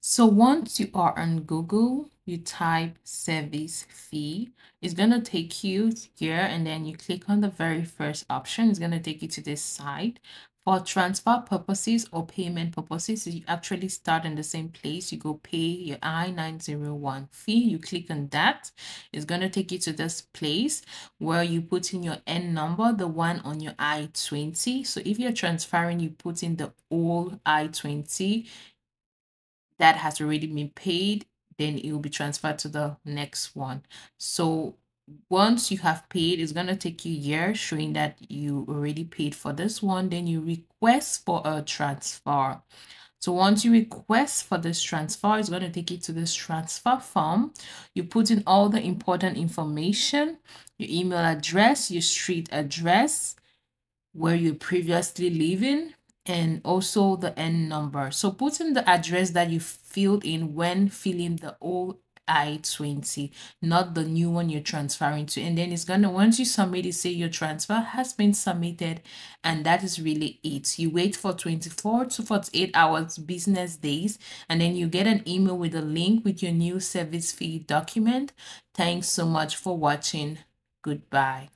So once you are on Google, you type SEVIS fee. It's going to take you here, and then you click on the very first option. It's going to take you to this site. For transfer purposes or payment purposes, you actually start in the same place. You go pay your I-901 fee. You click on that. It's going to take you to this place where you put in your N number, the one on your I-20. So if you're transferring, you put in the old I-20 that has already been paid, then it will be transferred to the next one. So once you have paid, it's going to take you here showing that you already paid for this one. Then you request for a transfer. So once you request for this transfer, it's going to take you to this transfer form. You put in all the important information, your email address, your street address, where you previously living, and also the N number. So put in the address that you filled in when filling the old I-20, not the new one you're transferring to. And then it's gonna, once you submit it, say your transfer has been submitted, and that is really it. You wait for 24 to 48 hours business days, and then you get an email with a link with your new service fee document. Thanks so much for watching. Goodbye.